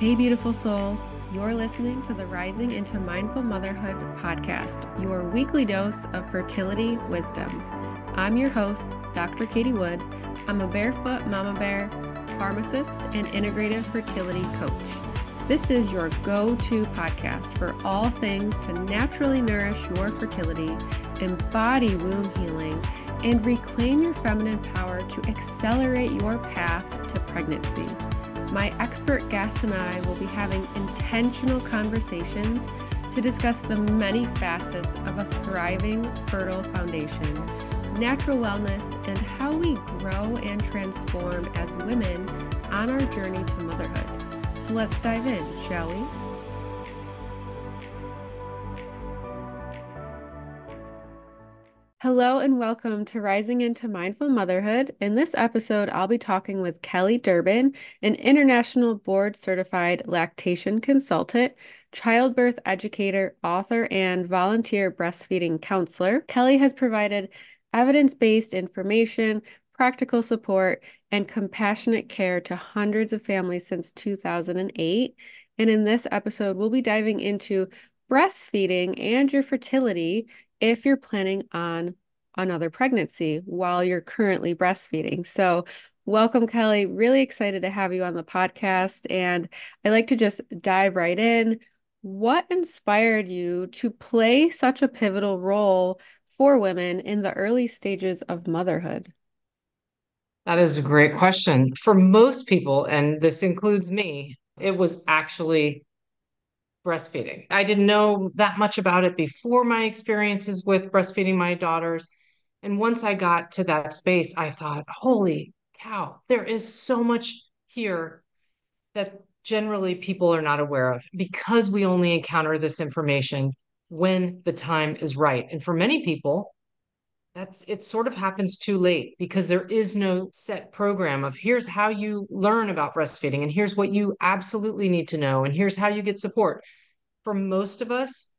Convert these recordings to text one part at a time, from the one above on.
Hey, beautiful soul. You're listening to the Rising into Mindful Motherhood podcast, your weekly dose of fertility wisdom. I'm your host, Dr. Katie Wood. I'm a barefoot mama bear, pharmacist, and integrative fertility coach. This is your go-to podcast for all things to naturally nourish your fertility, embody womb healing, and reclaim your feminine power to accelerate your path to pregnancy. My expert guests and I will be having intentional conversations to discuss the many facets of a thriving, fertile foundation, natural wellness, and how we grow and transform as women on our journey to motherhood. So let's dive in, shall we? Hello and welcome to Rising into Mindful Motherhood. In this episode, I'll be talking with Kelly Durbin, an international board certified lactation consultant, childbirth educator, author, and volunteer breastfeeding counselor. Kelly has provided evidence-based information, practical support, and compassionate care to hundreds of families since 2008. And in this episode, we'll be diving into breastfeeding and your fertility if you're planning on another pregnancy while you're currently breastfeeding. So welcome, Kelly. Really excited to have you on the podcast. And I like to just dive right in. What inspired you to play such a pivotal role for women in the early stages of motherhood? That is a great question. For most people, and this includes me, it was actually breastfeeding. I didn't know that much about it before my experiences with breastfeeding my daughters. And once I got to that space, I thought, holy cow, there is so much here that generally people are not aware of because we only encounter this information when the time is right. And for many people, it sort of happens too late because there is no set program of here's how you learn about breastfeeding and here's what you absolutely need to know and here's how you get support. For most of us,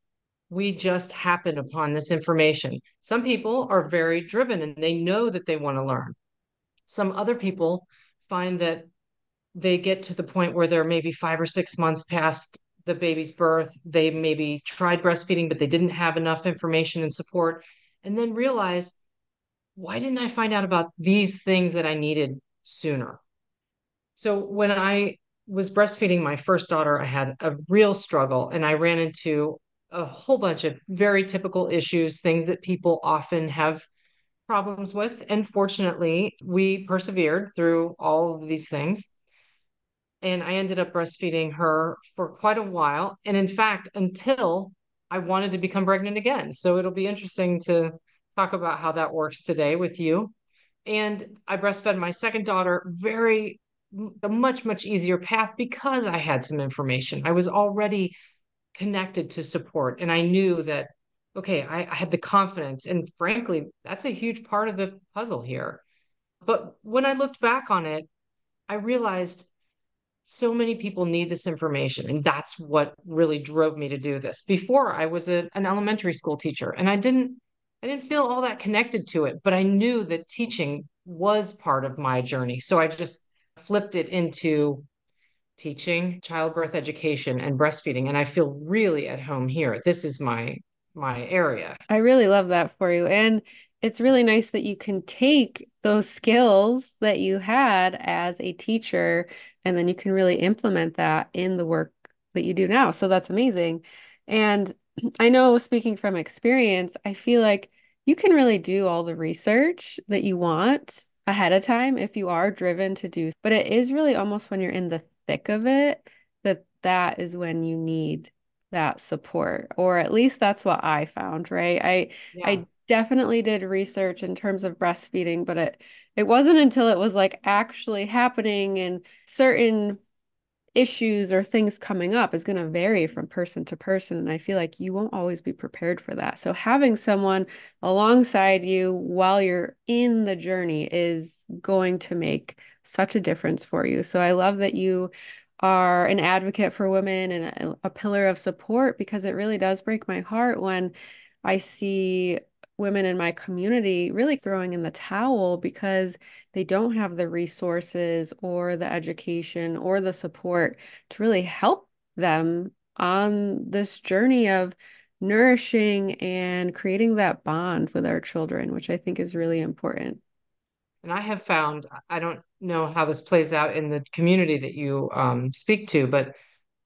we just happen upon this information. Some people are very driven and they know that they want to learn. Some other people find that they get to the point where they're maybe 5 or 6 months past the baby's birth. They maybe tried breastfeeding, but they didn't have enough information and support, and then realize, why didn't I find out about these things that I needed sooner? So when I was breastfeeding my first daughter, I had a real struggle and I ran into a whole bunch of very typical issues, things that people often have problems with. And fortunately, we persevered through all of these things. And I ended up breastfeeding her for quite a while. And in fact, until I wanted to become pregnant again. So it'll be interesting to talk about how that works today with you. And I breastfed my second daughter a much easier path because I had some information. I was already connected to support and I knew that, okay, I had the confidence. And frankly, that's a huge part of the puzzle here. But when I looked back on it, I realized so many people need this information. And that's what really drove me to do this. Before I was an elementary school teacher and I didn't feel all that connected to it, but I knew that teaching was part of my journey. So I just flipped it into teaching childbirth education and breastfeeding. And I feel really at home here. This is my area. I really love that for you. And it's really nice that you can take those skills that you had as a teacher and then you can really implement that in the work that you do now. So that's amazing. And I know, speaking from experience, I feel like you can really do all the research that you want ahead of time if you are driven to do. But it is really almost when you're in the thick of it that is when you need that support, or at least that's what I found, right? Yeah. I definitely did research in terms of breastfeeding, but it wasn't until it was like actually happening and certain issues or things coming up is going to vary from person to person. And I feel like you won't always be prepared for that. So having someone alongside you while you're in the journey is going to make such a difference for you. So I love that you are an advocate for women and a pillar of support because it really does break my heart when I see women in my community really throwing in the towel because they don't have the resources or the education or the support to really help them on this journey of nourishing and creating that bond with our children, which I think is really important. And I have found, I don't know how this plays out in the community that you speak to, but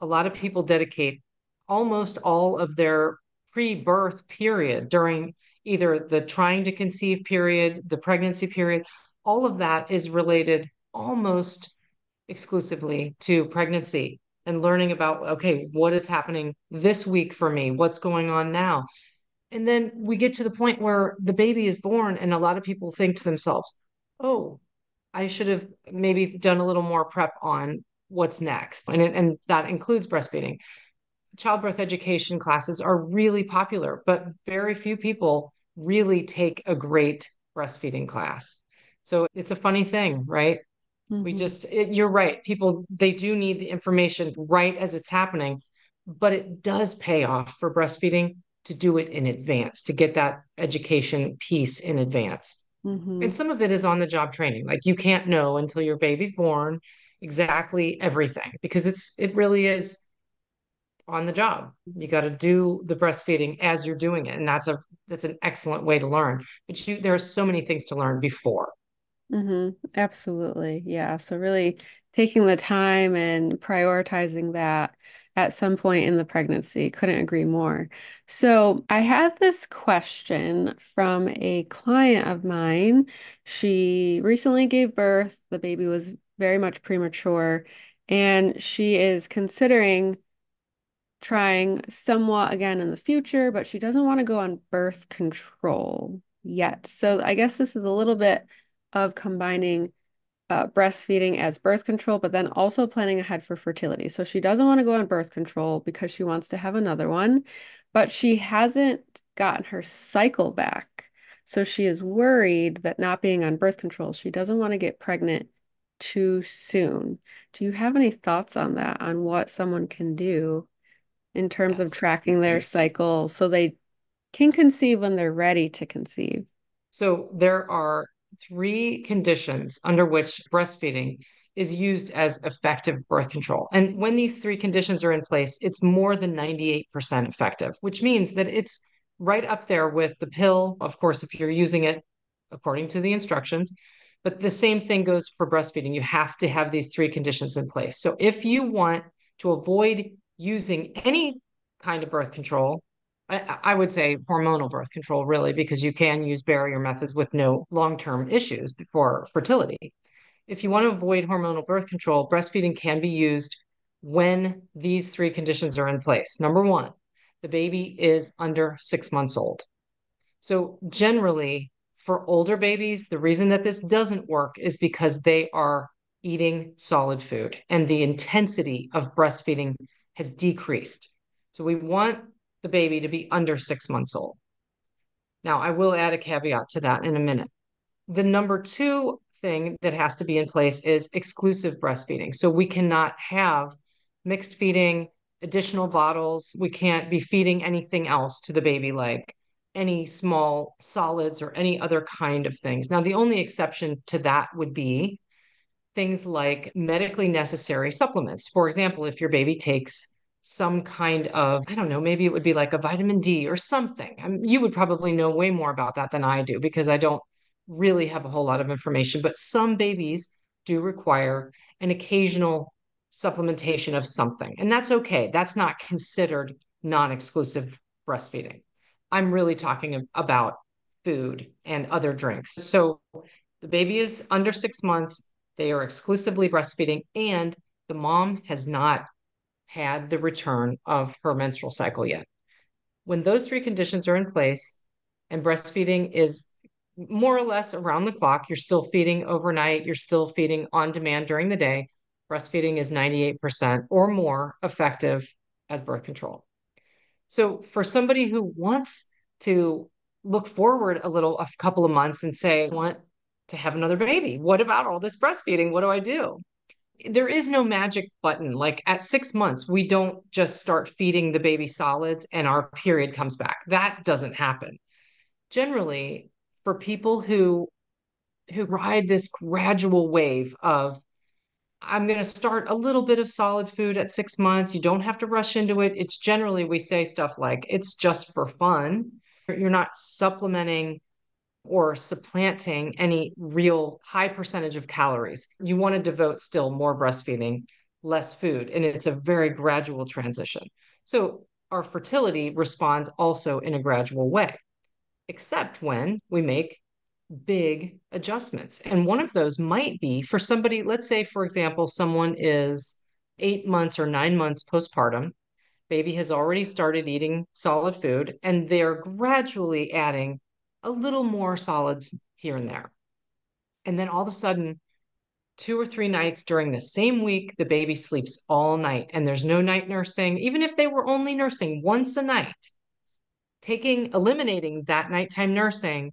a lot of people dedicate almost all of their pre-birth period during either the trying to conceive period, the pregnancy period. All of that is related almost exclusively to pregnancy and learning about, okay, what is happening this week for me? What's going on now? And then we get to the point where the baby is born, and a lot of people think to themselves, oh, I should have maybe done a little more prep on what's next. And that includes breastfeeding. Childbirth education classes are really popular, but very few people really take a great breastfeeding class. So it's a funny thing, right? Hmm. You're right. People, they do need the information right as it's happening, but it does pay off for breastfeeding to do it in advance, to get that education piece in advance. Hmm. And some of it is on the job training. Like you can't know until your baby's born exactly everything because it really is on the job. You got to do the breastfeeding as you're doing it. And that's an excellent way to learn. But there are so many things to learn before. Absolutely. Yeah. So really taking the time and prioritizing that at some point in the pregnancy. Couldn't agree more. So I have this question from a client of mine. She recently gave birth. The baby was very much premature, and she is considering trying somewhat again in the future, but she doesn't want to go on birth control yet. So I guess this is a little bit of combining breastfeeding as birth control, but then also planning ahead for fertility. So she doesn't want to go on birth control because she wants to have another one, but she hasn't gotten her cycle back. So she is worried that not being on birth control, she doesn't want to get pregnant too soon. Do you have any thoughts on that, on what someone can do in terms of Yes. tracking their cycle so they can conceive when they're ready to conceive? So there are three conditions under which breastfeeding is used as effective birth control. And when these three conditions are in place, it's more than 98% effective, which means that it's right up there with the pill, of course, if you're using it according to the instructions. But the same thing goes for breastfeeding. You have to have these three conditions in place. So if you want to avoid using any kind of birth control, I would say hormonal birth control, really, because you can use barrier methods with no long-term issues for fertility. If you want to avoid hormonal birth control, breastfeeding can be used when these three conditions are in place. Number one, the baby is under 6 months old. So generally, for older babies, the reason that this doesn't work is because they are eating solid food and the intensity of breastfeeding has decreased. So we want the baby to be under 6 months old. Now, I will add a caveat to that in a minute. The number two thing that has to be in place is exclusive breastfeeding. So we cannot have mixed feeding, additional bottles. We can't be feeding anything else to the baby, like any small solids or any other kind of things. Now, the only exception to that would be things like medically necessary supplements. For example, if your baby takes some kind of, I don't know, maybe it would be like a vitamin D or something. I mean, you would probably know way more about that than I do because I don't really have a whole lot of information, but some babies do require an occasional supplementation of something. And that's okay. That's not considered non-exclusive breastfeeding. I'm really talking about food and other drinks. So the baby is under 6 months. They are exclusively breastfeeding, and the mom has not had the return of her menstrual cycle yet. When those three conditions are in place and breastfeeding is more or less around the clock, you're still feeding overnight, you're still feeding on demand during the day, breastfeeding is 98% or more effective as birth control. So for somebody who wants to look forward a couple of months and say, I want to have another baby. What about all this breastfeeding? What do I do? There is no magic button. Like at 6 months, we don't just start feeding the baby solids and our period comes back. That doesn't happen. Generally, for people who ride this gradual wave of, I'm going to start a little bit of solid food at 6 months. You don't have to rush into it. It's generally, we say stuff like, it's just for fun. You're not supplementing or supplanting any real high percentage of calories. You want to devote still more breastfeeding, less food, and it's a very gradual transition. So our fertility responds also in a gradual way, except when we make big adjustments. And one of those might be for somebody, let's say, for example, someone is 8 months or 9 months postpartum, baby has already started eating solid food, and they're gradually adding a little more solids here and there. And then all of a sudden, 2 or 3 nights during the same week, the baby sleeps all night and there's no night nursing. Even if they were only nursing once a night, eliminating that nighttime nursing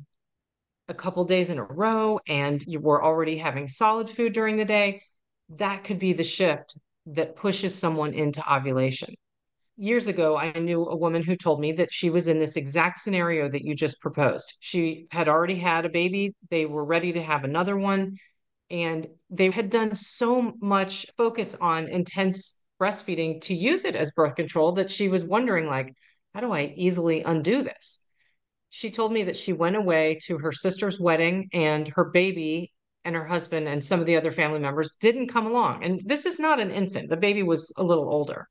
a couple days in a row and you were already having solid food during the day, that could be the shift that pushes someone into ovulation. Years ago, I knew a woman who told me that she was in this exact scenario that you just proposed. She had already had a baby, they were ready to have another one, and they had done so much focus on intense breastfeeding to use it as birth control that she was wondering, like, how do I easily undo this? She told me that she went away to her sister's wedding and her baby and her husband and some of the other family members didn't come along. And this is not an infant, the baby was a little older.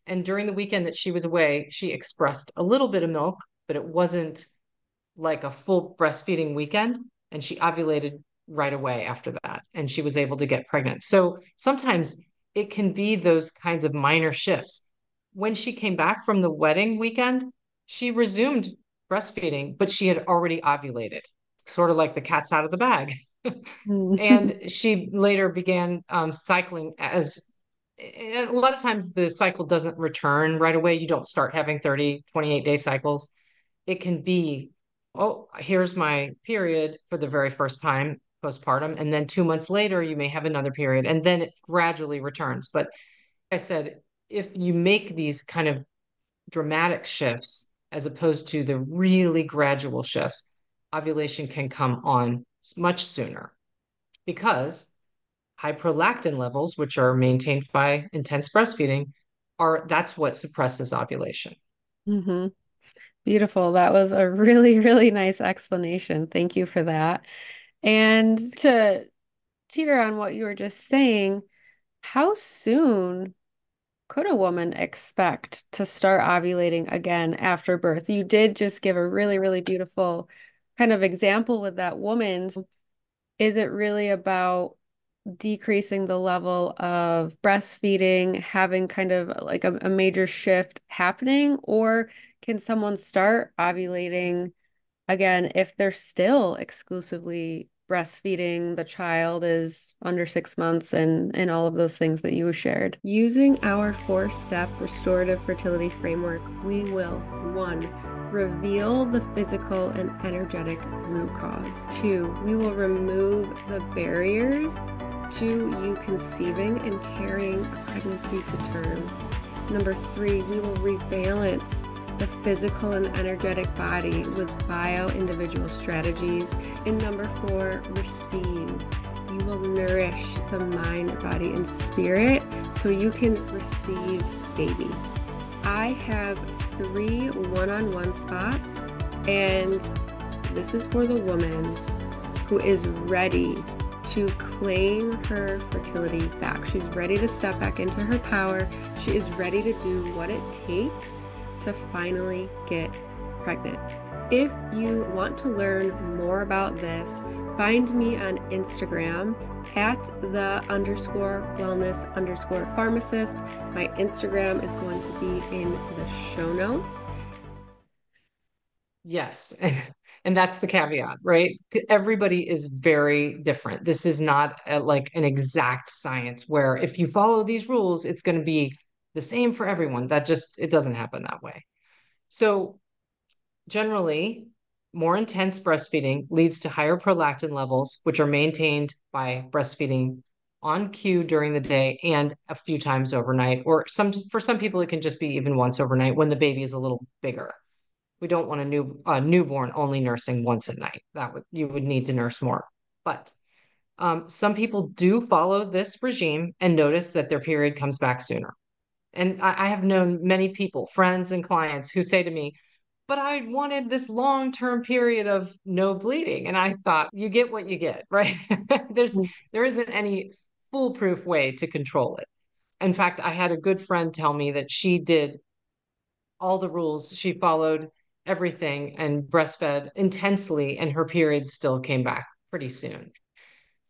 And during the weekend that she was away, she expressed a little bit of milk, but it wasn't like a full breastfeeding weekend. And she ovulated right away after that. And she was able to get pregnant. So sometimes it can be those kinds of minor shifts. When she came back from the wedding weekend, she resumed breastfeeding, but she had already ovulated, sort of like the cat's out of the bag. And she later began cycling as a lot of times the cycle doesn't return right away. You don't start having 30, 28-day cycles. It can be, oh, here's my period for the very first time postpartum. And then 2 months later, you may have another period and then it gradually returns. But I said, if you make these kind of dramatic shifts as opposed to the really gradual shifts, ovulation can come on much sooner because high prolactin levels, which are maintained by intense breastfeeding, that's what suppresses ovulation. Hmm. Beautiful. That was a really, really nice explanation. Thank you for that. And to teeter on what you were just saying, how soon could a woman expect to start ovulating again after birth? You did just give a really, really beautiful kind of example with that woman. Is it really about decreasing the level of breastfeeding, having kind of like a major shift happening, or can someone start ovulating again if they're still exclusively breastfeeding, the child is under 6 months, and all of those things that you shared? Using our 4-step restorative fertility framework, we will, 1, reveal the physical and energetic root cause. 2, we will remove the barriers to you conceiving and carrying a pregnancy to term. Number 3, we will rebalance the physical and energetic body with bio-individual strategies. And number 4, receive. You will nourish the mind, body, and spirit so you can receive baby. I have 3 one-on-one spots, and this is for the woman who is ready to claim her fertility back. She's ready to step back into her power. She is ready to do what it takes to finally get pregnant. If you want to learn more about this, find me on Instagram at @the_wellness_pharmacist. My Instagram is going to be in the show notes. Yes. And that's the caveat, right? Everybody is very different. This is not like an exact science where if you follow these rules, it's going to be the same for everyone. It doesn't happen that way. So generally, more intense breastfeeding leads to higher prolactin levels, which are maintained by breastfeeding on cue during the day and a few times overnight, or for some people, it can just be even once overnight when the baby is a little bigger. We don't want a newborn only nursing once a night. You would need to nurse more. But some people do follow this regime and notice that their period comes back sooner. And I have known many people, friends and clients, who say to me, but I wanted this long-term period of no bleeding. And I thought, you get what you get, right? There isn't any foolproof way to control it. In fact, I had a good friend tell me that she did all the rules, she followed everything and breastfed intensely, and her period still came back pretty soon.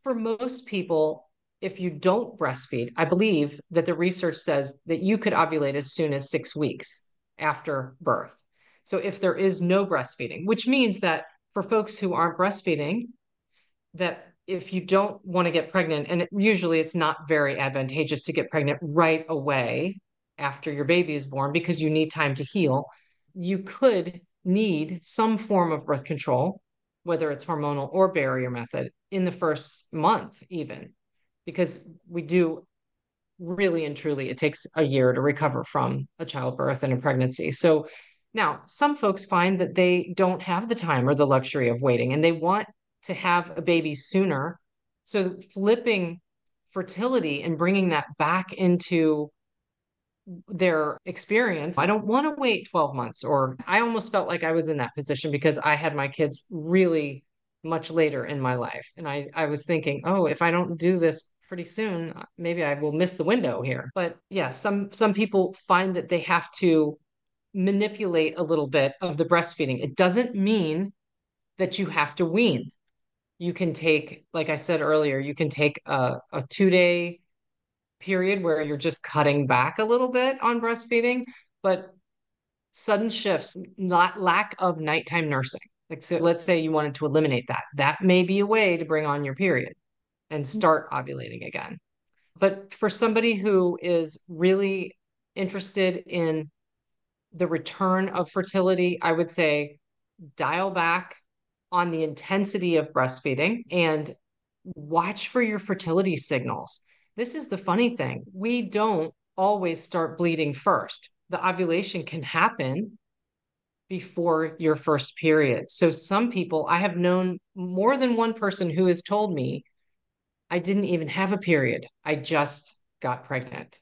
For most people, if you don't breastfeed, I believe that the research says that you could ovulate as soon as 6 weeks after birth. So if there is no breastfeeding, which means that for folks who aren't breastfeeding, that if you don't want to get pregnant, and usually it's not very advantageous to get pregnant right away after your baby is born because you need time to heal, you could need some form of birth control, whether it's hormonal or barrier method, in the first month, even because we do really and truly, it takes a year to recover from a childbirth and a pregnancy. So now some folks find that they don't have the time or the luxury of waiting and they want to have a baby sooner. So flipping fertility and bringing that back into their experience. I don't want to wait 12 months, or I almost felt like I was in that position because I had my kids really much later in my life. And I was thinking, oh, if I don't do this pretty soon, maybe I will miss the window here. But yeah, some people find that they have to manipulate a little bit of the breastfeeding. It doesn't mean that you have to wean. You can take, like I said earlier, you can take a 2 day period where you're just cutting back a little bit on breastfeeding, but sudden shifts, not lack of nighttime nursing. Like, so let's say you wanted to eliminate that. That may be a way to bring on your period and start ovulating again. But for somebody who is really interested in the return of fertility, I would say dial back on the intensity of breastfeeding and watch for your fertility signals. This is the funny thing. We don't always start bleeding first. The ovulation can happen before your first period. So some people, I have known more than one person who has told me, I didn't even have a period. I just got pregnant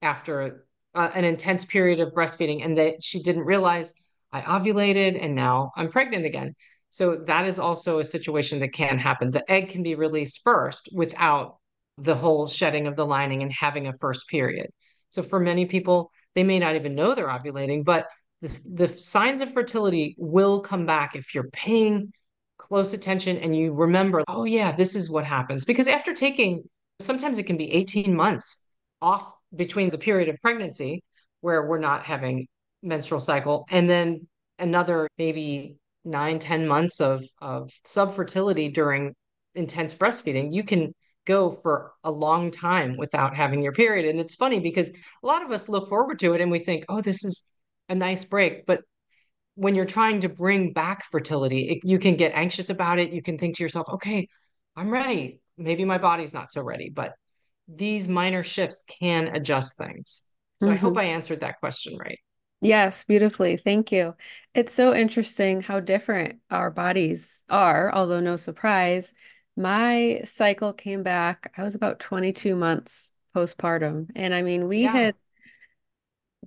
after an intense period of breastfeeding, and that she didn't realize I ovulated and now I'm pregnant again. So that is also a situation that can happen. The egg can be released first without the whole shedding of the lining and having a first period. So for many people, they may not even know they're ovulating, but the signs of fertility will come back if you're paying close attention and you remember, oh yeah, this is what happens. Because after taking, sometimes it can be 18 months off between the period of pregnancy where we're not having menstrual cycle and then another maybe 9, 10 months of subfertility during intense breastfeeding, you can go for a long time without having your period. And it's funny because a lot of us look forward to it and we think, oh, this is a nice break. But when you're trying to bring back fertility, you can get anxious about it. You can think to yourself, okay, I'm ready. Maybe my body's not so ready, but these minor shifts can adjust things. So I hope Mhm. I answered that question right. Yes, beautifully. Thank you. It's so interesting how different our bodies are, although no surprise. My cycle came back, I was about 22 months postpartum. And I mean, Yeah.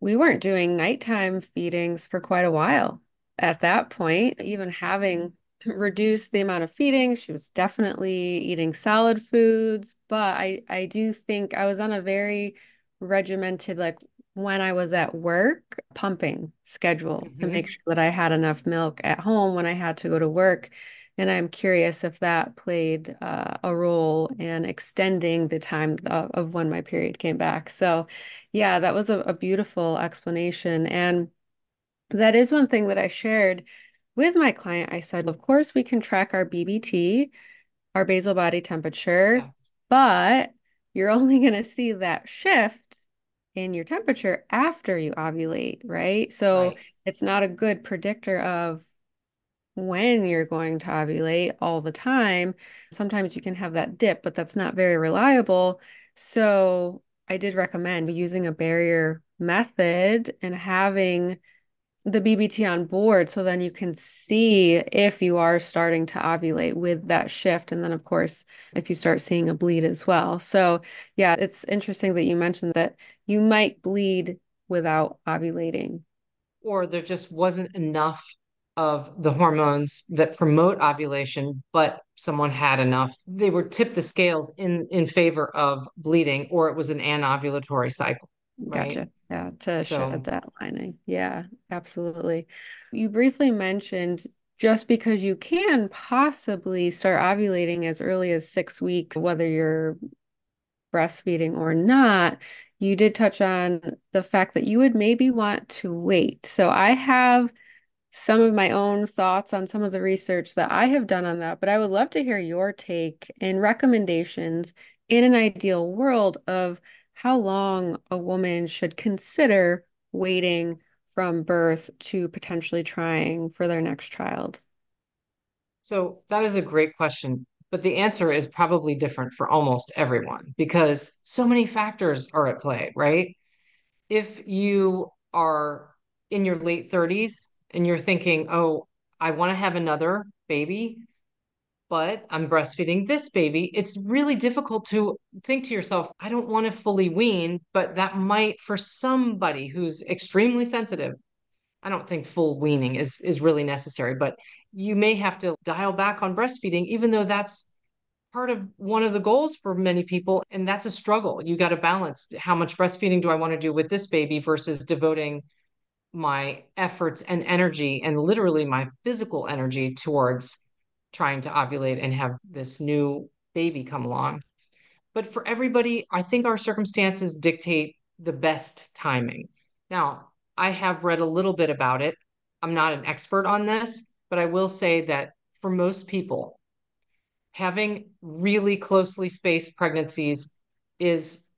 we weren't doing nighttime feedings for quite a while at that point, even having reduced the amount of feeding. She was definitely eating solid foods, but I do think I was on a very regimented, like when I was at work, pumping schedule to make Hmm. sure that I had enough milk at home when I had to go to work. And I'm curious if that played a role in extending the time of when my period came back. So, yeah, that was a beautiful explanation. And that is one thing that I shared with my client. I said, of course, we can track our BBT, our basal body temperature, Yeah. but you're only going to see that shift in your temperature after you ovulate, right? So Right. it's not a good predictor of when you're going to ovulate all the time. Sometimes you can have that dip, but that's not very reliable. So I did recommend using a barrier method and having the BBT on board so then you can see if you are starting to ovulate with that shift. And then, of course, if you start seeing a bleed as well. So, yeah, it's interesting that you mentioned that you might bleed without ovulating. Or there just wasn't enough of the hormones that promote ovulation, but someone had enough. They were tipped the scales in favor of bleeding, or it was an anovulatory cycle, right? Gotcha. Yeah, to shed So, that lining. Yeah, absolutely. You briefly mentioned just because you can possibly start ovulating as early as 6 weeks, whether you're breastfeeding or not, you did touch on the fact that you would maybe want to wait. So I have some of my own thoughts on some of the research that I have done on that, but I would love to hear your take and recommendations in an ideal world of how long a woman should consider waiting from birth to potentially trying for their next child. so that is a great question. But the answer is probably different for almost everyone because so many factors are at play, right? If you are in your late 30s and you're thinking, oh, I want to have another baby, but I'm breastfeeding this baby, it's really difficult to think to yourself, I don't want to fully wean, but that might, for somebody who's extremely sensitive, I don't think full weaning is really necessary, but you may have to dial back on breastfeeding, even though that's part of one of the goals for many people. And that's a struggle. You got to balance how much breastfeeding do I want to do with this baby versus devoting my efforts and energy and literally my physical energy towards trying to ovulate and have this new baby come along. But for everybody, I think our circumstances dictate the best timing. Now, I have read a little bit about it. I'm not an expert on this, but I will say that for most people, having really closely spaced pregnancies is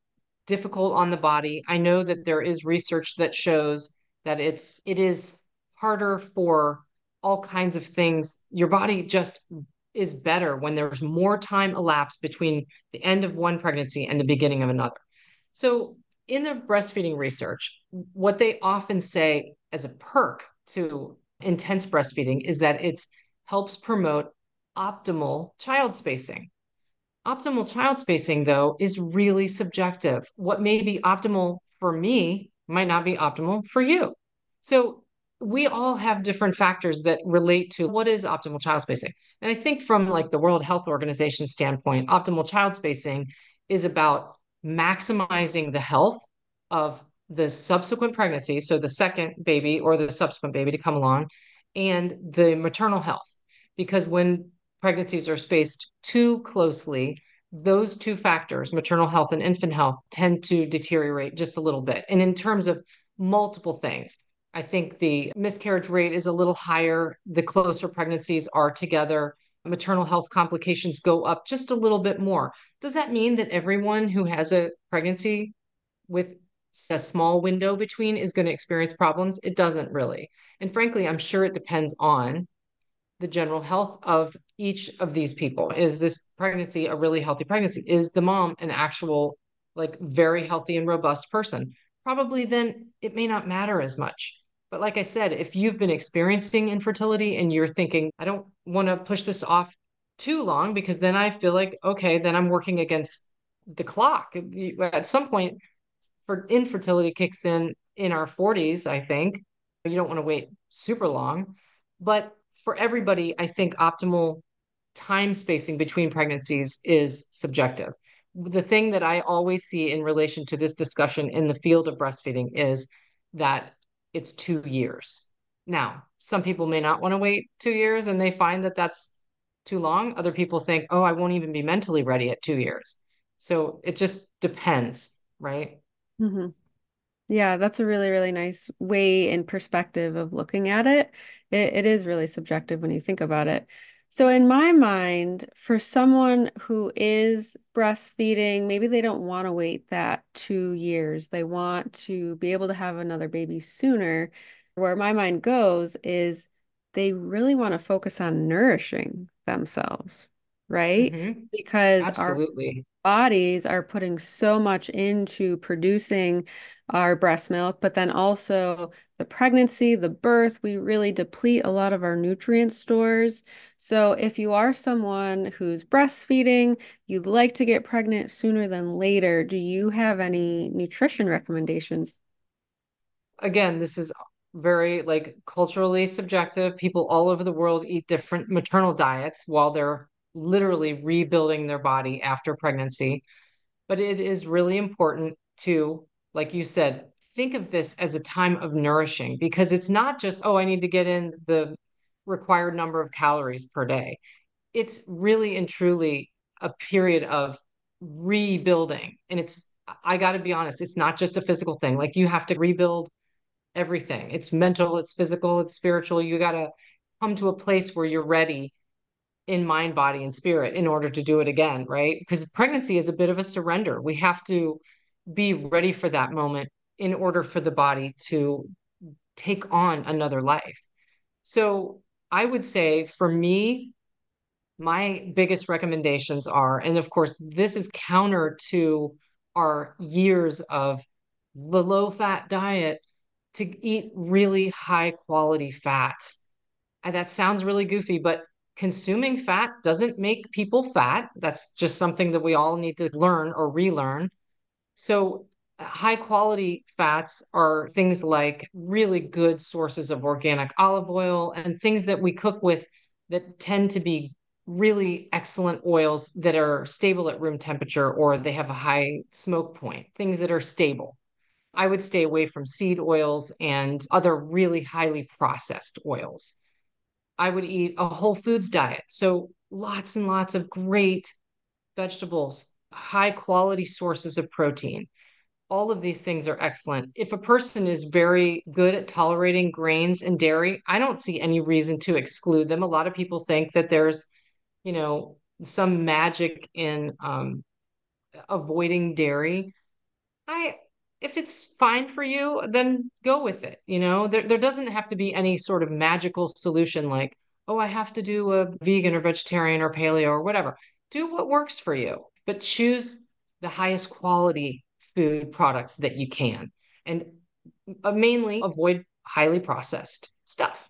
difficult on the body. I know that there is research that shows that it is harder for all kinds of things. Your body just is better when there's more time elapsed between the end of one pregnancy and the beginning of another. So in the breastfeeding research, what they often say as a perk to intense breastfeeding is that it helps promote optimal child spacing. Optimal child spacing, though, is really subjective. What may be optimal for me might not be optimal for you. So we all have different factors that relate to what is optimal child spacing. And I think from like the World Health Organization standpoint, optimal child spacing is about maximizing the health of the subsequent pregnancy, so the second baby or the subsequent baby to come along, and the maternal health. Because when pregnancies are spaced too closely, those two factors, maternal health and infant health, tend to deteriorate just a little bit. And in terms of multiple things, I think the miscarriage rate is a little higher the closer pregnancies are together. Maternal health complications go up just a little bit more. Does that mean that everyone who has a pregnancy with a small window between is going to experience problems? It doesn't really. And frankly, I'm sure it depends on the general health of each of these people. Is this pregnancy a really healthy pregnancy? Is the mom an actual, like, very healthy and robust person? Probably then it may not matter as much. But like I said, if you've been experiencing infertility and you're thinking, I don't want to push this off too long because then I feel like, okay, then I'm working against the clock. At some point, for infertility kicks in our 40s, I think. You don't want to wait super long. But for everybody, I think optimal time spacing between pregnancies is subjective. The thing that I always see in relation to this discussion in the field of breastfeeding is that it's 2 years. Now, some people may not want to wait 2 years and they find that that's too long. Other people think, oh, I won't even be mentally ready at 2 years. So it just depends, right? Mhm. Yeah, that's a really, really nice way and perspective of looking at it. It is really subjective when you think about it. So, in my mind, for someone who is breastfeeding, maybe they don't want to wait that 2 years. They want to be able to have another baby sooner. Where my mind goes is they really want to focus on nourishing themselves, right? Mm-hmm. Because our Absolutely. bodies are putting so much into producing our breast milk, but then also the pregnancy, the birth, we really deplete a lot of our nutrient stores. So if you are someone who's breastfeeding, you'd like to get pregnant sooner than later, do you have any nutrition recommendations? Again, this is very like culturally subjective. People all over the world eat different maternal diets while they're literally rebuilding their body after pregnancy. But it is really important to, like you said, think of this as a time of nourishing because it's not just, oh, I need to get in the required number of calories per day. It's really and truly a period of rebuilding. And I got to be honest, it's not just a physical thing. Like you have to rebuild everything. It's mental, it's physical, it's spiritual. You got to come to a place where you're ready in mind, body, and spirit in order to do it again, right? Because pregnancy is a bit of a surrender. We have to be ready for that moment in order for the body to take on another life. So I would say for me, my biggest recommendations are, and of course, this is counter to our years of the low fat diet, to eat really high quality fats. And that sounds really goofy, but consuming fat doesn't make people fat. That's just something that we all need to learn or relearn. So, high quality fats are things like really good sources of organic olive oil and things that we cook with that tend to be really excellent oils that are stable at room temperature or they have a high smoke point, things that are stable. I would stay away from seed oils and other really highly processed oils. I would eat a whole foods diet. So lots and lots of great vegetables, high quality sources of protein. All of these things are excellent. If a person is very good at tolerating grains and dairy, I don't see any reason to exclude them. A lot of people think that there's, some magic in avoiding dairy. I If it's fine for you, then go with it. There doesn't have to be any sort of magical solution like, oh, I have to do a vegan or vegetarian or paleo or whatever. Do what works for you, but choose the highest quality food products that you can. And mainly avoid highly processed stuff.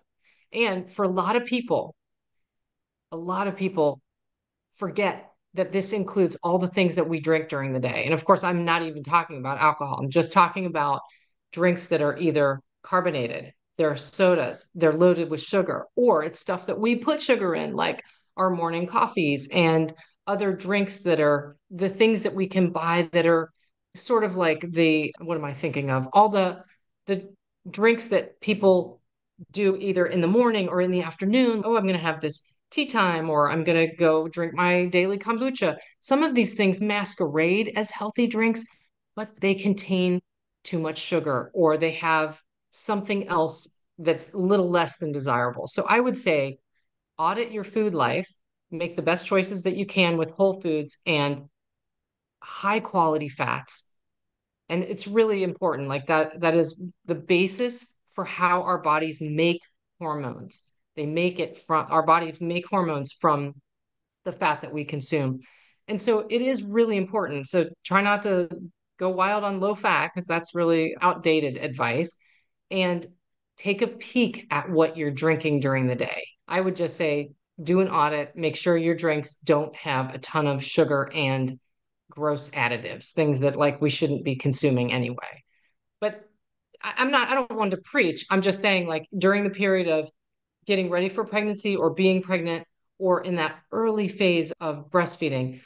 And for a lot of people forget that this includes all the things that we drink during the day. And of course, I'm not even talking about alcohol. I'm just talking about drinks that are either carbonated, they're sodas, they're loaded with sugar, or it's stuff that we put sugar in, like our morning coffees and other drinks that are the things that we can buy that are sort of like what am I thinking of? All the drinks that people do either in the morning or in the afternoon. Oh, I'm going to have this tea time, or I'm going to go drink my daily kombucha. Some of these things masquerade as healthy drinks, but they contain too much sugar or they have something else that's a little less than desirable. So I would say audit your food life, make the best choices that you can with whole foods and high quality fats. And it's really important. Like that is the basis for how our bodies make hormones. They make it from our bodies make hormones from the fat that we consume. And so it is really important. So try not to go wild on low fat because that's really outdated advice. And take a peek at what you're drinking during the day. I would just say do an audit, make sure your drinks don't have a ton of sugar and gross additives, things that like we shouldn't be consuming anyway. But I don't want to preach. I'm just saying, like, during the period of getting ready for pregnancy or being pregnant or in that early phase of breastfeeding,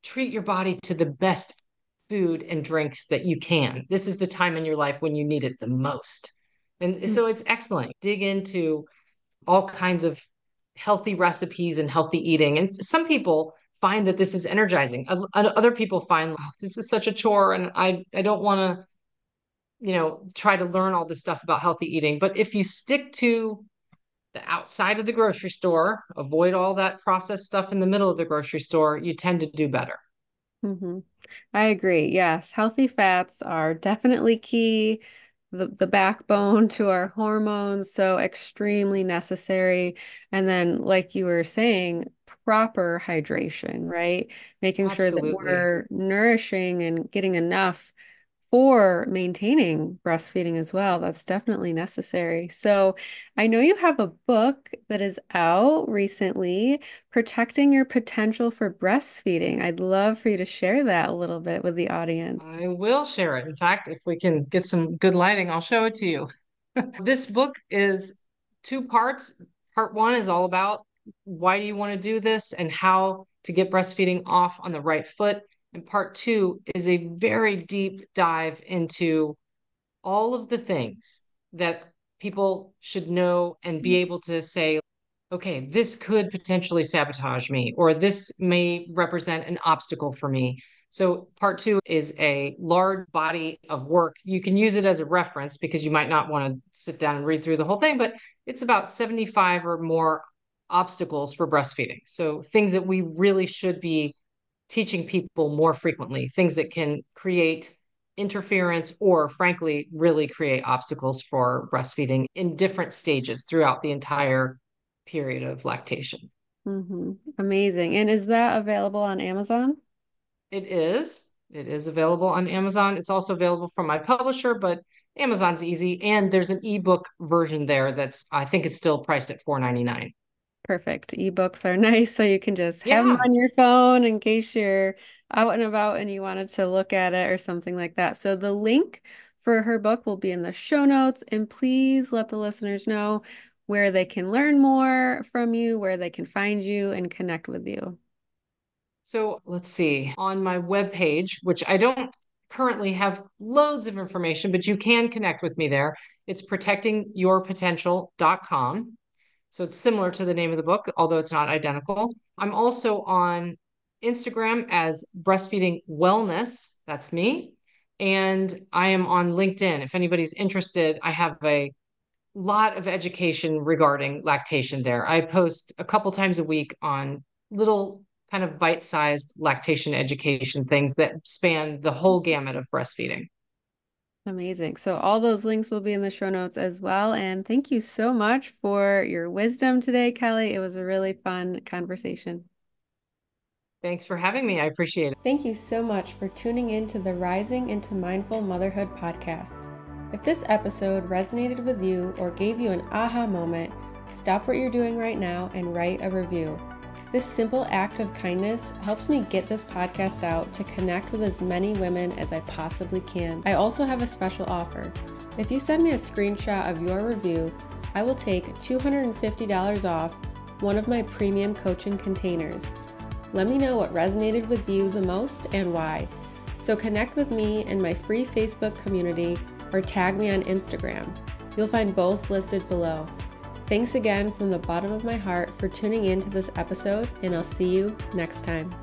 treat your body to the best food and drinks that you can. This is the time in your life when you need it the most. And so it's excellent. Dig into all kinds of healthy recipes and healthy eating. And some people find that this is energizing. Other people find, oh, this is such a chore and I don't want to, try to learn all this stuff about healthy eating. But if you stick to the outside of the grocery store, avoid all that processed stuff in the middle of the grocery store, you tend to do better. I agree. Yes, healthy fats are definitely key. the backbone to our hormones, so extremely necessary. And then, like you were saying, proper hydration, right? Making sure that Absolutely. we're nourishing and getting enough for maintaining breastfeeding as well. That's definitely necessary. So I know you have a book that is out recently, Protecting Your Potential for Breastfeeding. I'd love for you to share that a little bit with the audience. I will share it. In fact, if we can get some good lighting, I'll show it to you. This book is two parts. Part one is all about why do you want to do this and how to get breastfeeding off on the right foot. And part two is a very deep dive into all of the things that people should know and be able to say, okay, this could potentially sabotage me, or this may represent an obstacle for me. So, part two is a large body of work. You can use it as a reference because you might not want to sit down and read through the whole thing, but it's about 75 or more obstacles for breastfeeding. So, things that we really should be teaching people more frequently, things that can create interference or, frankly, really create obstacles for breastfeeding in different stages throughout the entire period of lactation. Amazing. And is that available on Amazon? It is. It is available on Amazon. It's also available from my publisher, but Amazon's easy. And there's an ebook version there that's, I think it's still priced at $4.99. Perfect. Ebooks are nice, so you can just have them Yeah. on your phone in case you're out and about and you wanted to look at it or something like that. So the link for her book will be in the show notes, and please let the listeners know where they can learn more from you, where they can find you and connect with you. So let's see. On my webpage, which I don't currently have loads of information, but you can connect with me there. It's protectingyourpotential.com. So it's similar to the name of the book, although it's not identical. I'm also on Instagram as Breastfeeding Wellness. That's me. And I am on LinkedIn. If anybody's interested, I have a lot of education regarding lactation there. I post a couple times a week on little kind of bite-sized lactation education things that span the whole gamut of breastfeeding. Amazing. So all those links will be in the show notes as well. And thank you so much for your wisdom today, Kelly. It was a really fun conversation. Thanks for having me. I appreciate it. Thank you so much for tuning in to the Rising into Mindful Motherhood podcast. If this episode resonated with you or gave you an aha moment, stop what you're doing right now and write a review. This simple act of kindness helps me get this podcast out to connect with as many women as I possibly can. I also have a special offer. If you send me a screenshot of your review, I will take $250 off one of my premium coaching containers. Let me know what resonated with you the most and why. So connect with me in my free Facebook community or tag me on Instagram. You'll find both listed below. Thanks again from the bottom of my heart for tuning in to this episode, and I'll see you next time.